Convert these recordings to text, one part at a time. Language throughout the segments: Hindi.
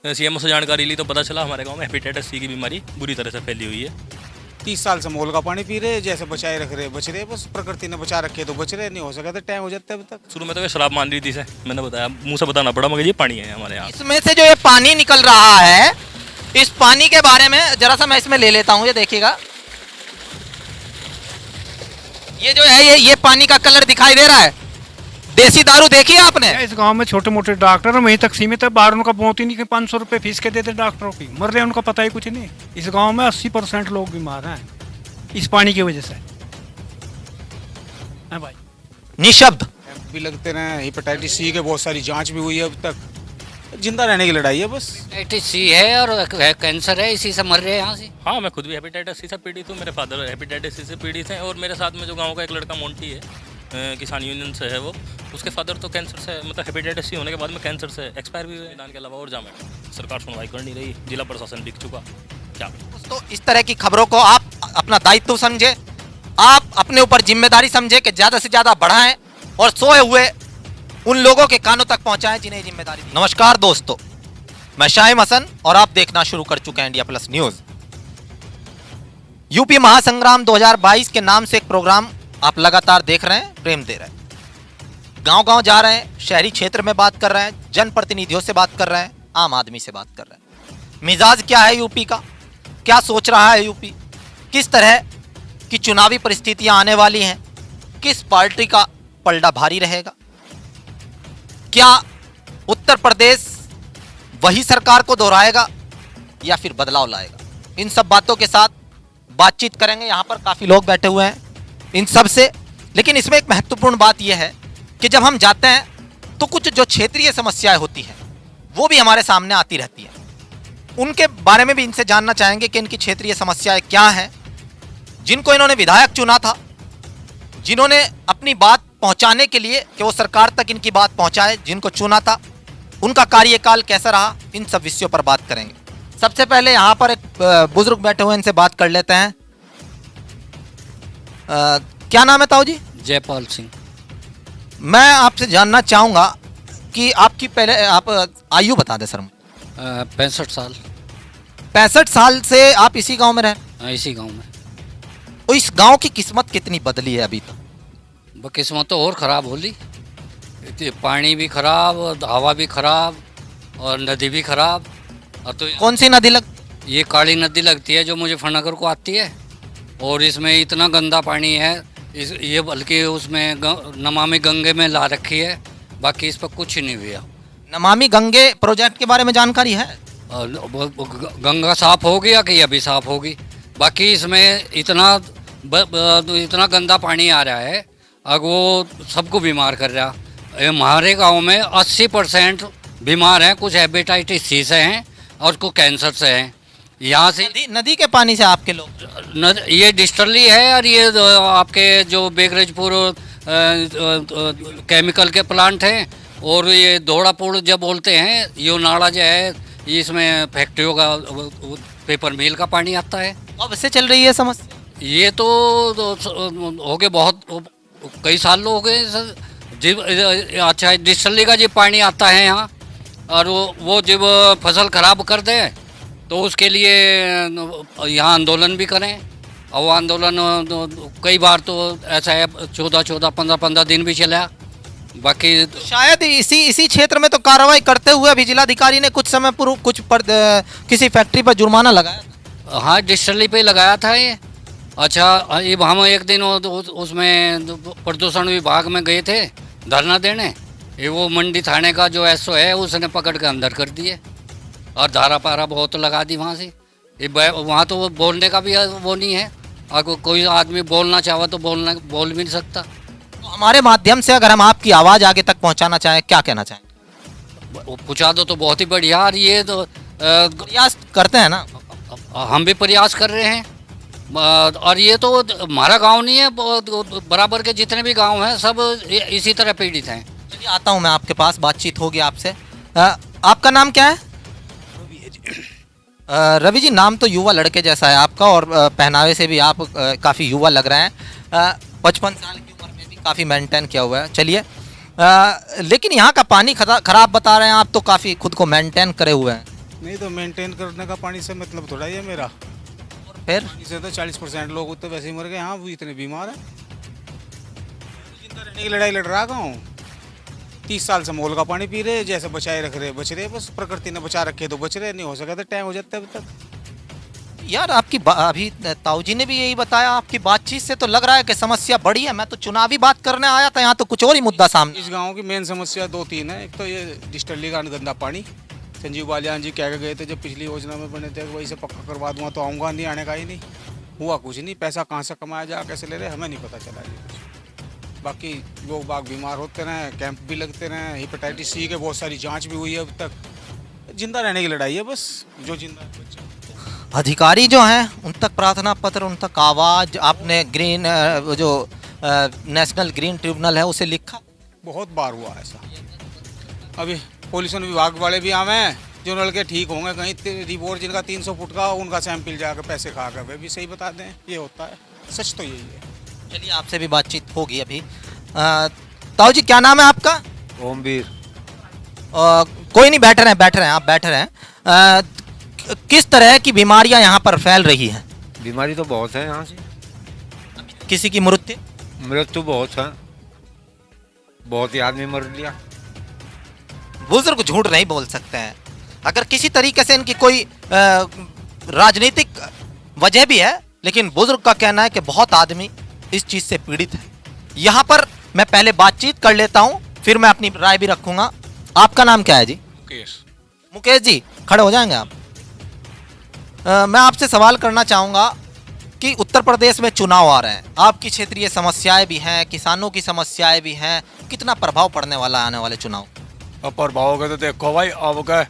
सीएमओ से जानकारी ली तो पता चला हमारे गांव में हेपेटाइटिस सी की बीमारी बुरी तरह से फैली हुई है। 30 साल से मोल का पानी पी रहे, जैसे बचाए रख रहे बच रहे, बस प्रकृति ने बचा रखे तो बच रहे, नहीं हो सका तो टाइम हो जाता है अभी तक। शुरू में तो ये शराब मान रही थी से, मैंने बताया, मुंह से बताना पड़ा, मगर ये पानी है हमारे यहाँ। इसमें से जो ये पानी निकल रहा है, इस पानी के बारे में जरा सा मैं इसमें ले लेता हूँ, ये देखिएगा। ये जो है ये पानी का कलर दिखाई दे रहा है, देसी दारू देखी है आपने? इस गांव में छोटे मोटे डॉक्टर वहीं तक सीमित है, बाहर उनका बहुत ही नहीं कि 500 रुपये फीस के देते डॉक्टरों की, मर रहे उनका पता ही कुछ नहीं। इस गांव में 80% लोग बीमार हैं इस पानी की वजह से। है भाई निशब्द कैंप भी लगते रहे, हेपेटाइटिस सी के बहुत सारी जांच भी हुई है, अब तक जिंदा रहने की लड़ाई है बस। हेपेटाइटिस सी है और कैंसर है, इसी से मर रहे हैं यहाँ से। हाँ, मैं खुद भी हेपेटाइटिस सी से पीड़ित हूँ, मेरे फादर हेपेटाइटिस सी से पीड़ित हैं, और मेरे साथ में जो गाँव का एक लड़का मोंटी है, किसान यूनियन से है वो, उसके फादर तो कैंसर से, मतलब हेपेटाइटिस सी होने के बाद में कैंसर से एक्सपायर भी हुए। मैदान के अलावा और जाम है, सरकार सुनवाई कर नहीं रही, जिला प्रशासन बिक चुका। क्या तो इस तरह की खबरों को आप अपना दायित्व समझे, आप अपने ऊपर जिम्मेदारी समझे कि ज्यादा से ज्यादा बढ़ाएं और सोए हुए उन लोगों के कानों तक पहुंचाएं जिन्हें जिम्मेदारी दी। नमस्कार दोस्तों, मैं शाहिम हसन और आप देखना शुरू कर चुके हैं इंडिया प्लस न्यूज। यूपी महासंग्राम 2022 के नाम से एक प्रोग्राम आप लगातार देख रहे हैं, प्रेम दे रहे हैं। गांव गांव जा रहे हैं, शहरी क्षेत्र में बात कर रहे हैं, जनप्रतिनिधियों से बात कर रहे हैं, आम आदमी से बात कर रहे हैं। मिजाज क्या है यूपी का, क्या सोच रहा है यूपी, किस तरह की चुनावी परिस्थितियां आने वाली हैं, किस पार्टी का पलड़ा भारी रहेगा, क्या उत्तर प्रदेश वही सरकार को दोहराएगा या फिर बदलाव लाएगा, इन सब बातों के साथ बातचीत करेंगे। यहाँ पर काफ़ी लोग बैठे हुए हैं इन सब से, लेकिन इसमें एक महत्वपूर्ण बात यह है कि जब हम जाते हैं तो कुछ जो क्षेत्रीय समस्याएं होती हैं वो भी हमारे सामने आती रहती हैं, उनके बारे में भी इनसे जानना चाहेंगे कि इनकी क्षेत्रीय समस्याएं क्या हैं। जिनको इन्होंने विधायक चुना था, जिन्होंने अपनी बात पहुंचाने के लिए कि वो सरकार तक इनकी बात पहुंचाए, जिनको चुना था, उनका कार्यकाल कैसा रहा, इन सब विषयों पर बात करेंगे। सबसे पहले यहाँ पर एक बुजुर्ग बैठे हुए, इनसे बात कर लेते हैं। क्या नाम है ताऊ जी? जयपाल सिंह। मैं आपसे जानना चाहूँगा कि आपकी पहले आप आयु बता दें सर मुझे। 65 साल। 65 साल से आप इसी गांव में रहे? इसी गांव में। तो इस गांव की किस्मत कितनी बदली है अभी तक? वो किस्मत तो और ख़राब होली, पानी भी खराब, हवा भी खराब और नदी भी खराब। और तो कौन सी नदी लग? ये काली नदी लगती है जो मुजफ्फरनगर को आती है, और इसमें इतना गंदा पानी है, ये बल्कि उसमें नमामि गंगे में ला रखी है, बाकी इस पर कुछ नहीं हुआ। नमामि गंगे प्रोजेक्ट के बारे में जानकारी है? गंगा साफ हो गया कि अभी साफ होगी, बाकी इसमें इतना गंदा पानी आ रहा है, अब वो सबको बीमार कर रहा है। हमारे गांव में 80% बीमार हैं, कुछ हेपेटाइटिस सी से हैं और कुछ कैंसर से हैं। यहाँ से नदी के पानी से आपके लोग? ये डिस्टर्ली है, और ये आपके जो बेगरजपुर केमिकल के प्लांट हैं, और ये दौड़ापुर जब बोलते हैं, ये नाला जो है इसमें फैक्ट्रियों का पेपर मिल का पानी आता है। अब से चल रही है समस्या? ये तो हो गए, बहुत कई साल हो गए सर। अच्छा, डिस्टर्ली का जब पानी आता है यहाँ, और वो जब फसल खराब कर दे तो उसके लिए यहाँ आंदोलन भी करें, और वो आंदोलन कई बार तो ऐसा है 14-14, 15-15 दिन भी चला। बाकी तो शायद इसी क्षेत्र में तो कार्रवाई करते हुए अभी जिलाधिकारी ने कुछ समय पूर्व किसी फैक्ट्री पर जुर्माना लगाया था। हाँ, डिस्टर्ली पे लगाया था ये। अच्छा, ये हम एक दिन उसमें प्रदूषण विभाग में गए थे धरना देने, ये वो मंडी थाने का जो एसओ है उसने पकड़ के अंदर कर दिए, और धारा पारा बहुत लगा दी वहाँ से। ये वहाँ तो बोलने का भी वो नहीं है, अगर कोई आदमी बोलना चाहे तो बोल भी नहीं सकता। तो हमारे माध्यम से अगर हम आपकी आवाज़ आगे तक पहुँचाना चाहें, क्या कहना चाहेंगे? पहुँचा दो तो बहुत ही बढ़िया। और ये तो प्रयास करते हैं ना, हम भी प्रयास कर रहे हैं, और ये तो हमारा गांव नहीं है, बराबर के जितने भी गांव हैं सब इसी तरह पीड़ित हैं। चलिए आता हूँ मैं आपके पास, बातचीत होगी आपसे। आपका नाम क्या है? रवि जी, नाम तो युवा लड़के जैसा है आपका, और पहनावे से भी आप काफ़ी युवा लग रहे हैं। 55 साल की उम्र में भी काफ़ी मेंटेन किया हुआ है। चलिए, लेकिन यहाँ का पानी खराब बता रहे हैं आप, तो काफ़ी खुद को मेंटेन करे हुए हैं। नहीं तो मेंटेन करने का पानी से मतलब थोड़ा ही है मेरा। फिर इसे तो 40% लोग तो वैसे ही मर गए। हाँ, वो इतने बीमार है। जिंदा रहने की लड़ाई लड़ रहा हूँ। 30 साल से मोल का पानी पी रहे, जैसे बचाए रख रहे बच रहे, बस प्रकृति ने बचा रखे तो बच रहे, नहीं हो सका तो टाइम हो जाता है अभी तक। यार आपकी अभी ताऊ जी ने भी यही बताया, आपकी बातचीत से तो लग रहा है कि समस्या बड़ी है। मैं तो चुनावी बात करने आया था, यहाँ तो कुछ और ही मुद्दा सामने। इस गांव की मेन समस्या 2-3 है। एक तो ये डिस्टर्ली का गंदा पानी। संजीव बालियान जी कह के गए थे जब पिछली योजना में बने थे, वही से पक्का करवा दूंगा तो आऊँगा, नहीं आने का ही नहीं हुआ कुछ नहीं। पैसा कहाँ से कमाया जा, कैसे ले रहे, हमें नहीं पता चला जी कुछ। बाकी लोग बाग बीमार होते रहे, कैंप भी लगते रहे, हेपेटाइटिस सी के बहुत सारी जाँच भी हुई है अब तक। जिंदा रहने की लड़ाई है बस, जो जिंदा है बच्चा। अधिकारी जो हैं उन तक प्रार्थना पत्र, उन तक आवाज आपने ग्रीन जो नेशनल ग्रीन ट्रिब्यूनल है उसे लिखा? बहुत बार हुआ ऐसा। अभी पोल्यूशन विभाग वाले भी आवे हैं, जो नलके ठीक होंगे कहीं रिपोर्ट जिनका 300 फुट का, उनका सैंपल जाकर पैसे खा कर वे भी सही बता दें। ये होता है, सच तो यही है। चलिए आपसे भी बातचीत होगी अभी। ताऊ जी क्या नाम है आपका? ओमवीर। कोई नहीं, बैठ रहे हैं आप, बैठ रहे हैं। किस तरह की बीमारियां यहाँ पर फैल रही हैं? बीमारी तो बहुत है यहाँ से। किसी की मृत्यु बहुत है, बहुत ही आदमी मर लिया। बुजुर्ग झूठ नहीं बोल सकते हैं। अगर किसी तरीके से इनकी कोई राजनीतिक वजह भी है, लेकिन बुजुर्ग का कहना है कि बहुत आदमी इस चीज से पीड़ित है। यहाँ पर मैं पहले बातचीत कर लेता हूँ, फिर मैं अपनी राय भी रखूंगा। आपका नाम क्या है जी? मुकेश जी, खड़े हो जाएंगे आप? मैं आपसे सवाल करना चाहूँगा कि उत्तर प्रदेश में चुनाव आ रहे हैं, आपकी क्षेत्रीय समस्याएं भी हैं, किसानों की समस्याएं भी हैं, कितना प्रभाव पड़ने वाला है आने वाले चुनाव? अब प्रभाव का तो देखो भाई, अब का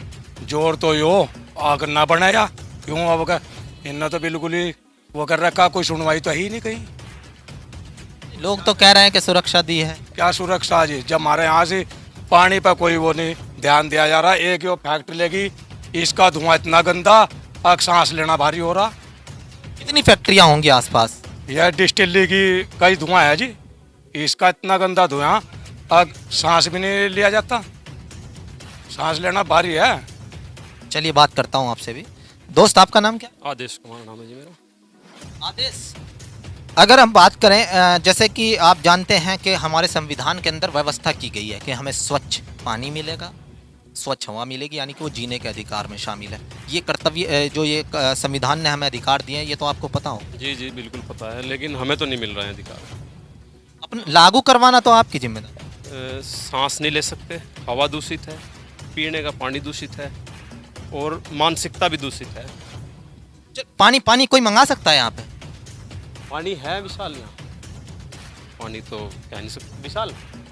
जोर तो यो आग ना बनाया क्यों, अब का इन्होंने तो बिल्कुल ही वो कर रखा, कोई सुनवाई तो है ही नहीं कहीं। लोग तो कह रहे हैं कि सुरक्षा दी है। क्या सुरक्षा जी, जब हमारे यहाँ से पानी पर कोई वो नहीं ध्यान दिया जा रहा। एक यो फैक्ट्री लगी, इसका धुआं इतना गंदा, अब सांस लेना भारी हो रहा। कितनी फैक्ट्रियां होंगी आसपास? यह डिस्टिलरी की कई धुआं है जी, इसका इतना गंदा धुआं, अब सांस भी नहीं लिया जाता, सांस लेना भारी है। चलिए बात करता हूँ आपसे भी। दोस्त आपका नाम क्या? आदेश कुमार नाम है जी मेरा। आदेश, अगर हम बात करें, जैसे कि आप जानते हैं कि हमारे संविधान के अंदर व्यवस्था की गई है कि हमें स्वच्छ पानी मिलेगा, स्वच्छ हवा मिलेगी, यानी कि वो जीने के अधिकार में शामिल है। ये कर्तव्य जो ये संविधान ने हमें अधिकार दिए हैं, ये तो आपको पता हो? जी जी बिल्कुल पता है, लेकिन हमें तो नहीं मिल रहा है अधिकार। अपन लागू करवाना तो आपकी जिम्मेदारी। सांस नहीं ले सकते, हवा दूषित है, पीने का पानी दूषित है और मानसिकता भी दूषित है। पानी कोई मंगा सकता है यहाँ पे? पानी है विशाल, यहाँ पानी तो कह नहीं सकते विशाल,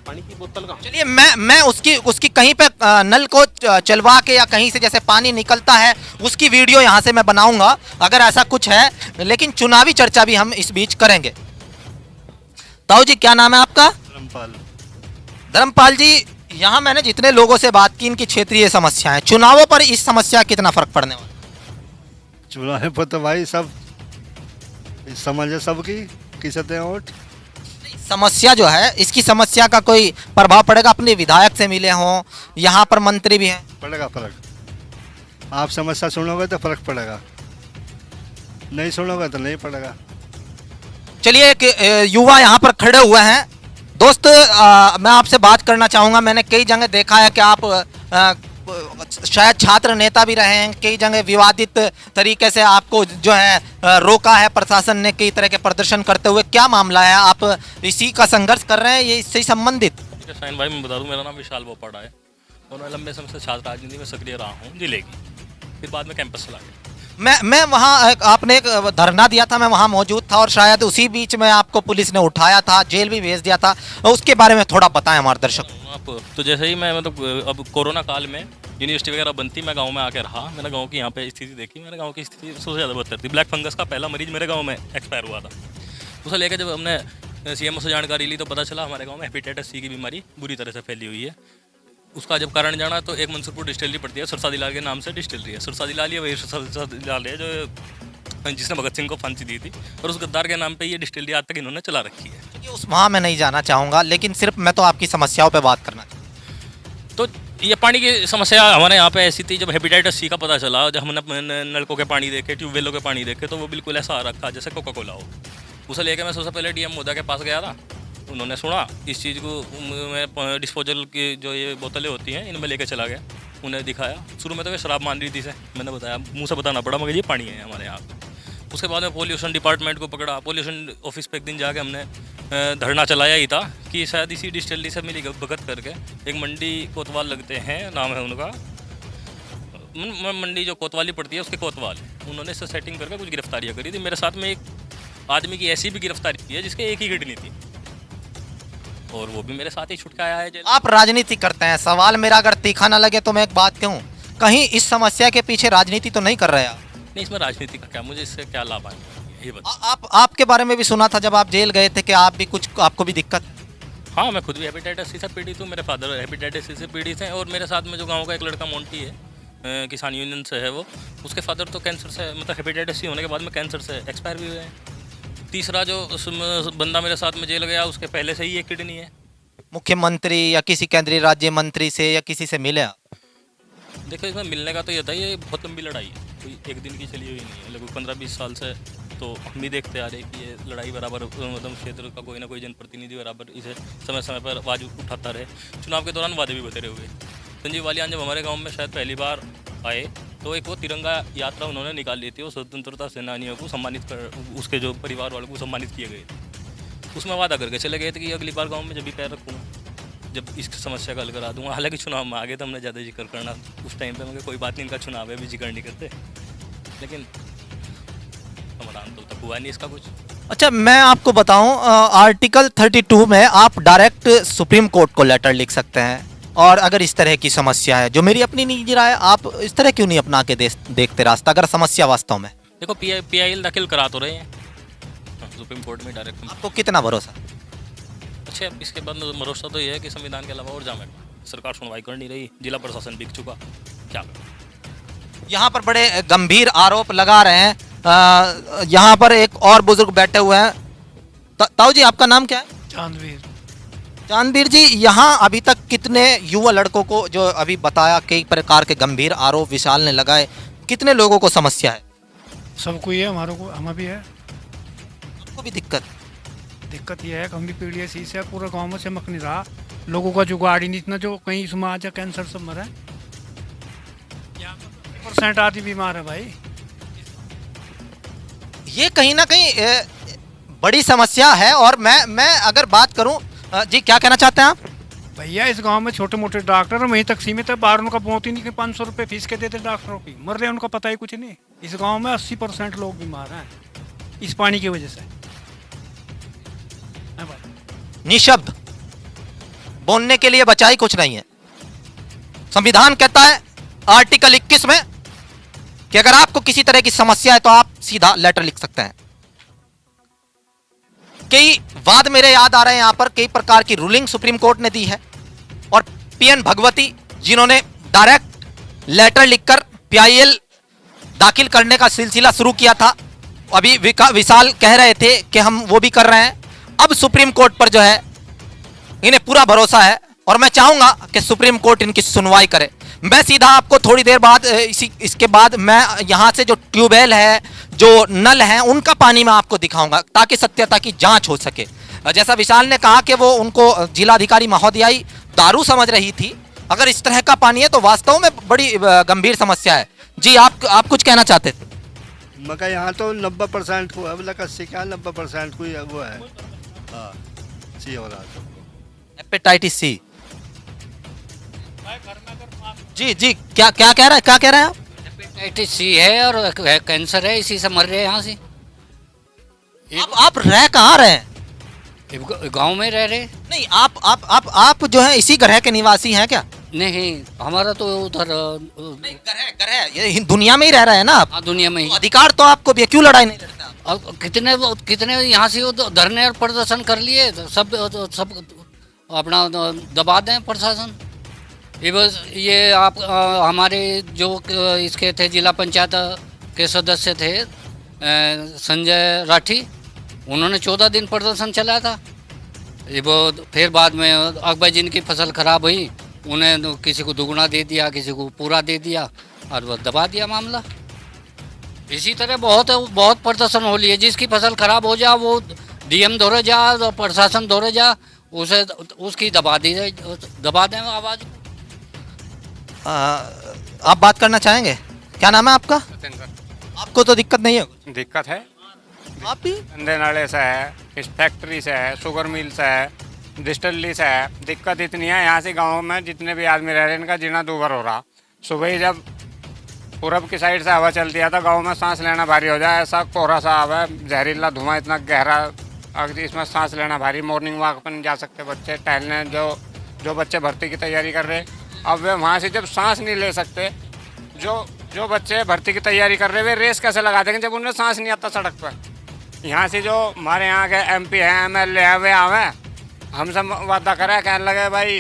पानी की बोतल का। चलिए मैं उसकी कहीं पे नल को चलवा के या कहीं से जैसे पानी निकलता है उसकी वीडियो यहाँ से मैं बनाऊंगा, अगर ऐसा कुछ है। लेकिन चुनावी चर्चा भी हम इस बीच करेंगे। ताऊ जी क्या नाम है आपका? धर्मपाल जी, यहाँ मैंने जितने लोगों से बात की, इनकी क्षेत्रीय समस्याएं, चुनावों पर इस समस्या कितना फर्क पड़ने वाला? चुनाव पर तो भाई सब समझ है सबकी, किसे दें वोट। समस्या जो है, इसकी समस्या का कोई प्रभाव पड़ेगा? अपने विधायक से मिले हों, यहाँ पर मंत्री भी हैं। पड़ेगा फर्क, आप समस्या सुनोगे तो फर्क पड़ेगा, नहीं सुनोगे तो नहीं पड़ेगा। चलिए एक युवा यहाँ पर खड़े हुए हैं। दोस्त, मैं आपसे बात करना चाहूँगा। मैंने कई जगह देखा है कि आप शायद छात्र नेता भी रहे हैं, कई जगह विवादित तरीके से आपको जो है रोका है प्रशासन ने कई तरह के प्रदर्शन करते हुए। क्या मामला है, आप इसी का संघर्ष कर रहे हैं, ये इससे संबंधित? शाइन भाई मैं बता दूं, मेरा नाम विशाल बोपाड़ा है और मैं लंबे समय से छात्र राजनीति में सक्रिय रहा हूँ जिले की, फिर बाद में कैंपस चला गया। मैं वहाँ, आपने एक धरना दिया था, मैं वहाँ मौजूद था और शायद उसी बीच में आपको पुलिस ने उठाया था, जेल भी भेज दिया था। उसके बारे में थोड़ा बताएं हमारे दर्शक। आप तो जैसे ही मैं मतलब अब कोरोना काल में यूनिवर्सिटी वगैरह बनती, मैं गांव में आकर रहा, मैंने गांव की यहाँ पे स्थिति देखी। मेरे गांव की स्थिति सबसे ज़्यादा बदतर थी। ब्लैक फंगस का पहला मरीज मेरे गाँव में एक्सपायर हुआ था। उसे लेकर जब हमने सीएमओ से जानकारी ली तो पता चला हमारे गाँव में हेपेटाइटिस सी की बीमारी बुरी तरह से फैली हुई है। उसका जब कारण जाना तो एक मंसूरपुर डिस्टिलरी पड़ती है, सरसादी लाल के नाम से डिस्टिलरी है। सरसादी लाल, ये वही सरसादी लाल है जो जिसने भगत सिंह को फांसी दी थी, और उस गद्दार के नाम पे ये डिस्टिलरी आज तक इन्होंने चला रखी है। उस वहाँ मैं नहीं जाना चाहूँगा, लेकिन सिर्फ मैं तो आपकी समस्याओं पे बात करना चाहूँगा। तो ये पानी की समस्या हमारे यहाँ पे ऐसी थी, जब हेपेटाइटिस सी का पता चला, जब हमने नलकों के पानी देखे, ट्यूबवेलों के पानी देखे, तो वो बिल्कुल ऐसा आ रखा जैसे कोका कोला हो। उसे लेके मैं सबसे पहले डीएम मोदा के पास गया था। उन्होंने सुना इस चीज़ को, मैं डिस्पोजल की जो ये बोतलें होती हैं इनमें लेके चला गया, उन्हें दिखाया। शुरू में तो वे शराब मान रही थी से, मैंने बताया, मुँह से बताना पड़ा मगर ये पानी है हमारे यहाँ। उसके बाद में पोल्यूशन डिपार्टमेंट को पकड़ा, पोल्यूशन ऑफिस पे एक दिन जाके हमने धरना चलाया ही था कि शायद इसी डिस्टिलरी से मिली भगत करके एक मंडी कोतवाल लगते हैं, नाम है उनका, मंडी जो कोतवाली पड़ती है उसके कोतवाल, उन्होंने इससे सेटिंग करके कुछ गिरफ्तारियाँ करी थी। मेरे साथ में एक आदमी की ऐसी भी गिरफ्तारी की है जिसके एक ही किडनी थी, और वो भी मेरे साथ ही छुट के आया है जेल। आप राजनीति करते हैं, सवाल मेरा अगर तीखा ना लगे तो मैं एक बात कहूँ, कहीं इस समस्या के पीछे राजनीति तो नहीं कर रहे आप? नहीं, इसमें राजनीति का क्या, मुझे इससे क्या लाभ आया ये बता। आपके बारे में भी सुना था जब आप जेल गए थे कि आप भी कुछ, आपको भी दिक्कत? हाँ, मैं खुद भी हेपेटाइटिस सी से पीड़ित हूँ, मेरे फादर हेपेटाइटिस सी से पीड़ित हैं, और मेरे साथ में जो गांव का एक लड़का मोंटी है, किसान यूनियन से है वो, उसके फादर तो कैंसर से, मतलब हेपेटाइटिस सी होने के बाद में कैंसर से एक्सपायर भी हुए हैं। तीसरा जो बंदा मेरे साथ में जेल गया, उसके पहले से ही एक किडनी है। मुख्यमंत्री या किसी केंद्रीय राज्य मंत्री से या किसी से मिले आप? देखो, इसमें मिलने का तो ये था, ये बहुत लंबी लड़ाई है, कोई एक दिन की चली हुई नहीं है, लगभग 15-20 साल से तो हम भी देखते आ रहे हैं कि ये लड़ाई बराबर, मतलब क्षेत्र का कोई ना कोई जनप्रतिनिधि बराबर इसे समय समय पर आवाज़ उठाता रहे। चुनाव के दौरान वादे भी बतेरे हुए। संजीव बालियान जब हमारे गांव में शायद पहली बार आए तो एक वो तिरंगा यात्रा उन्होंने निकाली थी, वो स्वतंत्रता सेनानियों को सम्मानित कर, उसके जो परिवार वालों को सम्मानित किए गए थे। उसमें वादा करके चले गए थे कि अगली बार गाँव में जब भी पैर रखूँगा, जब इस समस्या का हल करा दूंगा। हालांकि चुनाव में आगे तो हमने ज़्यादा जिक्र करना उस टाइम पे, मगर कोई बात नहीं, इनका चुनाव है भी जिक्र नहीं करते, लेकिन समाधान तो तक हुआ नहीं इसका कुछ। अच्छा, मैं आपको बताऊं, आर्टिकल 32 में आप डायरेक्ट सुप्रीम कोर्ट को लेटर लिख सकते हैं, और अगर इस तरह की समस्या है, जो मेरी अपनी निजी राय, आप इस तरह क्यों नहीं अपना के देखते रास्ता, अगर समस्या वास्तव में? देखो, PIL दाखिल करा तो रहे हैं सुप्रीम कोर्ट में डायरेक्ट। आपको कितना भरोसा? अच्छा, इसके बाद भरोसा तो ये है कि संविधान के अलावा और जामे सरकार सुनवाई कर नहीं रही, जिला प्रशासन बिक चुका, क्या करें। यहाँ पर बड़े गंभीर आरोप लगा रहे हैं। यहाँ पर एक और बुजुर्ग बैठे हुए हैं। ताऊ जी, आपका नाम क्या है? चांदवीर। चांदवीर जी, यहाँ अभी तक कितने युवा लड़कों को, जो अभी बताया कई प्रकार के गंभीर आरोप विशाल ने लगाए, कितने लोगों को समस्या है? सबको ये, हमारे को, हमें भी है। आपको भी दिक्कत ये है कि हम भी पीड़ित सी से, पूरा गांव में चमक नहीं रहा, लोगों का जुगाड़ ही नहीं, इतना जो कहीं इसमें आ जाए कैंसर से मरे। 50% आदमी बीमार है भाई। ये कहीं ना कहीं बड़ी समस्या है। और मैं अगर बात करूं, जी क्या कहना चाहते हैं आप? भैया, इस गांव में छोटे मोटे डॉक्टर वहीं तक सीमित है, बाहर उनका बहुत ही नहीं कि 500 रुपये फीस के देते डॉक्टरों की, मर रहे उनका पता ही कुछ नहीं। इस गांव में 80% लोग बीमार हैं इस पानी की वजह से। निशब्द, बोलने के लिए बचा ही कुछ नहीं है। संविधान कहता है आर्टिकल 21 में कि अगर आपको किसी तरह की समस्या है तो आप सीधा लेटर लिख सकते हैं। कई वाद मेरे याद आ रहे हैं यहाँ पर, कई प्रकार की रूलिंग सुप्रीम कोर्ट ने दी है, और PN भगवती जिन्होंने डायरेक्ट लेटर लिखकर PIL दाखिल करने का सिलसिला शुरू किया था, अभी विशाल कह रहे थे कि हम वो भी कर रहे हैं। अब सुप्रीम कोर्ट पर जो है इन्हें पूरा भरोसा है, और मैं चाहूंगा कि सुप्रीम कोर्ट इनकी सुनवाई करे। मैं सीधा आपको थोड़ी देर बाद इसके बाद मैं यहाँ से जो ट्यूबवेल है, जो नल हैं, उनका पानी मैं आपको दिखाऊंगा ताकि सत्यता की जांच हो सके। जैसा विशाल ने कहा कि वो उनको जिलाधिकारी महोदयाई दारू समझ रही थी, अगर इस तरह का पानी है तो वास्तव में बड़ी गंभीर समस्या है। जी, आप कुछ कहना चाहते थे? मगर यहाँ तो 90% को, अब लगा 80 क्या 90% को वो है। हाँ, सी हो रहा है, हेपेटाइटिस सी। जी, क्या कह रहे हैं आप? हेपेटाइटिस सी है और कैंसर है, इसी से मर रहे हैं यहाँ से। आप रह कहाँ रहे हैं? गांव में रह रहे। नहीं, आप जो है इसी ग्रह के निवासी हैं क्या? नहीं, हमारा तो उधर ग्रह ये दुनिया में ही रह रहे हैं ना आप? हाँ, दुनिया में ही। तो अधिकार तो आपको भी है, क्यों लड़ाई नहीं लड़ते आप? और कितने यहाँ से धरने और प्रदर्शन कर लिए, तो सब अपना दबा दें प्रशासन। ये बस ये आप हमारे जो इसके थे जिला पंचायत के सदस्य थे संजय राठी, उन्होंने 14 दिन प्रदर्शन चलाया था। ये वो फिर बाद में अकबर जिनकी फसल खराब हुई उन्हें तो किसी को दुगुना दे दिया, किसी को पूरा दे दिया और वो दबा दिया मामला। इसी तरह बहुत प्रदर्शन हो लिए। जिसकी फसल खराब हो जा वो डीएम दौरे जा, प्रशासन दौरे जा, उसे उसकी दबा दें आवाज़। आप बात करना चाहेंगे? क्या नाम है आपका? आपको तो दिक्कत नहीं है? दिक्कत है, आप भी गंदे नाले से है, इस फैक्ट्री से है, शुगर मिल से है, डिस्टिलरी से है। दिक्कत इतनी है यहाँ से गांव में जितने भी आदमी रह रहे हैं इनका जीना दूभर हो रहा। सुबह ही जब पूरब की साइड से हवा चलती है तो गांव में सांस लेना भारी हो जाए। ऐसा कोहरा सा हवा है, जहरीला धुआं इतना गहरा, अगर इसमें सांस लेना भारी। मॉर्निंग वॉक पर नहीं जा सकते बच्चे टहलने, जो बच्चे भर्ती की तैयारी कर रहे, अब वे वहाँ से जब सांस नहीं ले सकते, जो बच्चे भर्ती की तैयारी कर रहे वे रेस कैसे लगा देंगे जब उन्हें सांस नहीं आता सड़क पर। यहाँ से जो हमारे यहाँ के MP हैं, MLA हैं, वे आवे हमसे वादा करे, कहने लगे भाई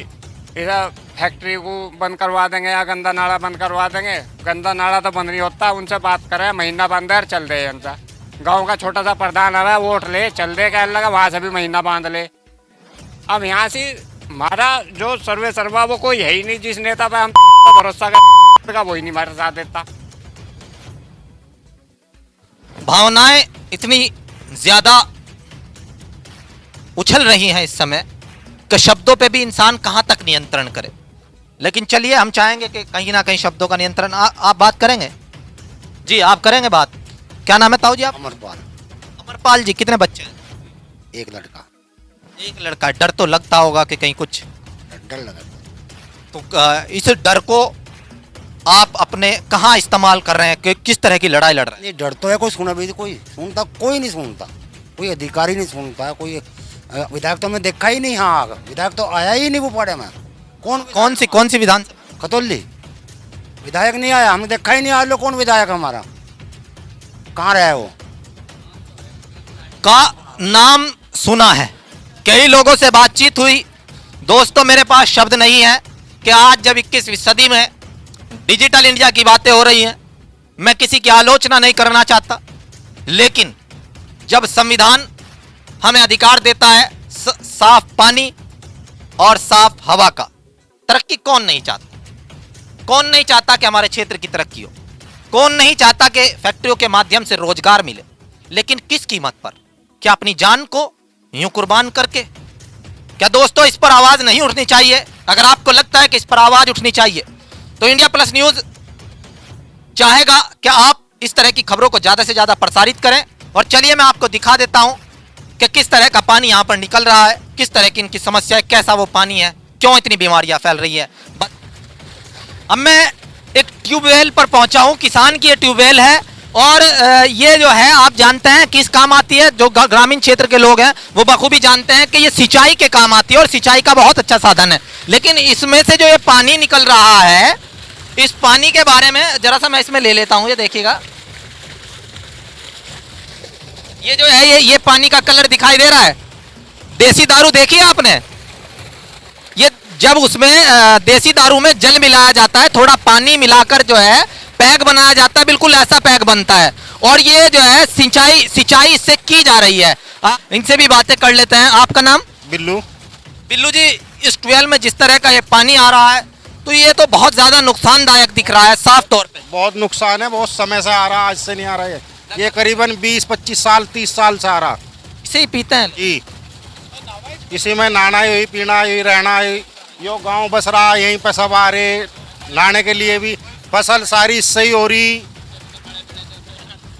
इधर फैक्ट्री को बंद करवा देंगे या गंदा नाला बंद करवा देंगे। गंदा नाला तो बंद नहीं होता, उनसे बात करें, महीना बंद है चल दे। उनसे गाँव का छोटा सा प्रधान है वोट ले चल दे, कहने लगा वहाँ से भी महीना बांध ले। अब यहाँ से हमारा जो सर्वे सर्वा वो कोई है ही नहीं, जिस नेता पे हम भरोसा का वही नहीं हमारे साथ देता। भावनाएं इतनी ज्यादा उछल रही हैं इस समय कि शब्दों पे भी इंसान कहां तक नियंत्रण करे। लेकिन चलिए, हम चाहेंगे कि कहीं ना कहीं शब्दों का नियंत्रण आप बात करेंगे जी, आप करेंगे बात। क्या नाम है ताऊ जी आप? अमरपाल। अमरपाल जी, कितने बच्चे हैं? एक लड़का। एक लड़का। डर तो लगता होगा कि कहीं कुछ डर लगा। तो इस डर को आप अपने कहाँ इस्तेमाल कर रहे हैं कि किस तरह की लड़ाई लड़ रहे हैं? ये डर तो है, कोई सुना भी कोई सुनता, कोई नहीं सुनता, कोई अधिकारी नहीं सुनता, कोई विधायक तो मैं देखा ही नहीं। हाँ, विधायक तो आया ही नहीं वो पड़े में। कौन सी विधानसभा? खतौली विधायक नहीं आया, हमने देखा ही नहीं। आज लोग कौन विधायक हमारा, कहाँ रहा है वो? का नाम सुना है, कई लोगों से बातचीत हुई। दोस्तों, मेरे पास शब्द नहीं है कि आज जब 21वीं सदी में डिजिटल इंडिया की बातें हो रही हैं, मैं किसी की आलोचना नहीं करना चाहता, लेकिन जब संविधान हमें अधिकार देता है साफ पानी और साफ हवा का, तरक्की कौन नहीं चाहता? कौन नहीं चाहता कि हमारे क्षेत्र की तरक्की हो? कौन नहीं चाहता कि फैक्ट्रियों के माध्यम से रोजगार मिले? लेकिन किस कीमत पर? क्या अपनी जान को यूं कुर्बान करके? क्या दोस्तों, इस पर आवाज नहीं उठनी चाहिए? अगर आपको लगता है कि इस पर आवाज उठनी चाहिए तो इंडिया प्लस न्यूज चाहेगा कि आप इस तरह की खबरों को ज्यादा से ज्यादा प्रसारित करें। और चलिए, मैं आपको दिखा देता हूं कि किस तरह का पानी यहां पर निकल रहा है, किस तरह की इनकी समस्या है, कैसा वो पानी है, क्यों इतनी बीमारियां फैल रही है। अब मैं एक ट्यूबवेल पर पहुंचा हूं, किसान की ये ट्यूबवेल है और ये जो है आप जानते हैं किस काम आती है। जो ग्रामीण क्षेत्र के लोग हैं वो बखूबी जानते हैं कि ये सिंचाई के काम आती है और सिंचाई का बहुत अच्छा साधन है। लेकिन इसमें से जो ये पानी निकल रहा है, इस पानी के बारे में जरा सा मैं इसमें ले लेता हूं, ये देखिएगा। ये जो है ये पानी का कलर दिखाई दे रहा है, देसी दारू देखी है आपने? ये जब उसमें देसी दारू में जल मिलाया जाता है, थोड़ा पानी मिलाकर जो है पैक बनाया जाता है, बिल्कुल ऐसा पैक बनता है। और ये जो है सिंचाई इससे की जा रही है। इनसे भी बातें कर लेते हैं। आपका नाम? बिल्लू। बिल्लू जी, इस ट्वेल में जिस तरह का ये पानी आ रहा है तो ये तो बहुत ज्यादा नुकसानदायक दिख रहा है साफ तौर पे। बहुत नुकसान है, बहुत समय से आ रहा, आज से नहीं आ रहा है। ये करीबन 20-25 साल 30 साल से आ रहा। इसे ही पीते हैं जी, इसी में नहाना, यही पीना, यही रहना, यो गांव बस रहा, यहीं पे सब आ रहे नहाने के लिए भी। फसल सारी इससे ही हो रही।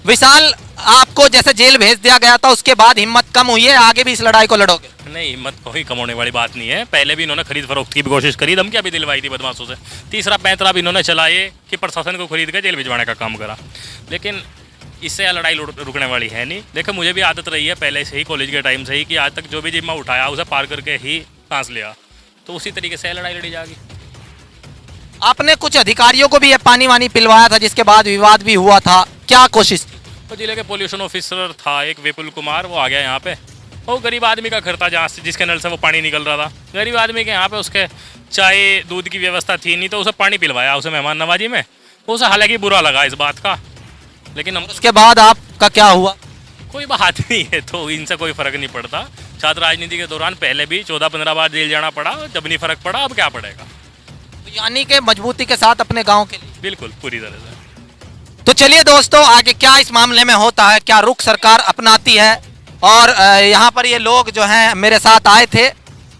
विशाल, आपको जैसे जेल भेज दिया गया था उसके बाद हिम्मत कम हुई है, आगे भी इस लड़ाई को लड़ोगे? नहीं, हिम्मत कोई कम होने वाली बात नहीं है। पहले भी इन्होंने खरीद फरोख्त की भी कोशिश करी, धमकियां भी दिलवाई थी बदमाशों से। तीसरा पैंतरा भी इन्होंने चलाए कि प्रशासन को खरीद कर जेल भिजवाने का काम करा, लेकिन इससे लड़ाई रुकने वाली है नहीं। देखो, मुझे भी आदत रही है पहले से ही, कॉलेज के टाइम से ही, कि आज तक जो भी जिम्मा उठाया उसे पार करके ही सांस लिया, तो उसी तरीके से लड़ाई लड़ी जाएगी। आपने कुछ अधिकारियों को भी ये पानी वानी पिलवाया था जिसके बाद विवाद भी हुआ था, क्या कोशिश की? तो जिले के पोल्यूशन ऑफिसर था एक विपुल कुमार, वो आ गया यहाँ पे। वो गरीब आदमी का घर था जहाँ से जिसके नल से वो पानी निकल रहा था। गरीब आदमी के यहाँ पे उसके चाय दूध की व्यवस्था थी नहीं, तो उसे पानी पिलवाया उसे मेहमान नवाजी में। उसे हालांकि बुरा लगा इस बात का, लेकिन हम उसके बाद आपका क्या हुआ? कोई बात नहीं है, तो इनसे कोई फर्क नहीं पड़ता। छात्र राजनीति के दौरान पहले भी 14-15 बार जेल जाना पड़ा, जब नहीं फर्क पड़ा अब क्या पड़ेगा। यानी कि मजबूती के साथ अपने गांव के लिए। बिल्कुल पूरी तरह से। तो चलिए दोस्तों, आगे क्या इस मामले में होता है, क्या रुख सरकार अपनाती है। और यहाँ पर ये लोग जो हैं मेरे साथ आए थे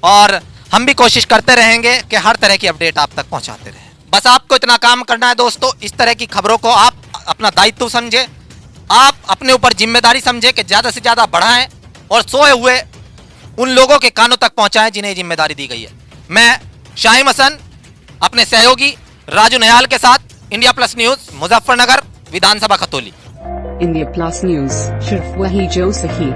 और हम भी कोशिश करते रहेंगे कि हर तरह की अपडेट आप तक पहुँचाते रहें। बस आपको इतना काम करना है दोस्तों, इस तरह की खबरों को आप अपना दायित्व समझे, आप अपने ऊपर जिम्मेदारी समझे कि ज़्यादा से ज़्यादा बढ़ाएं और सोए हुए उन लोगों के कानों तक पहुँचाएं जिन्हें जिम्मेदारी दी गई है। मैं शाहिम हसन अपने सहयोगी राजू नयाल के साथ इंडिया प्लस न्यूज़ मुजफ्फरनगर विधानसभा खतौली। इंडिया प्लस न्यूज़, सिर्फ वही जो सही।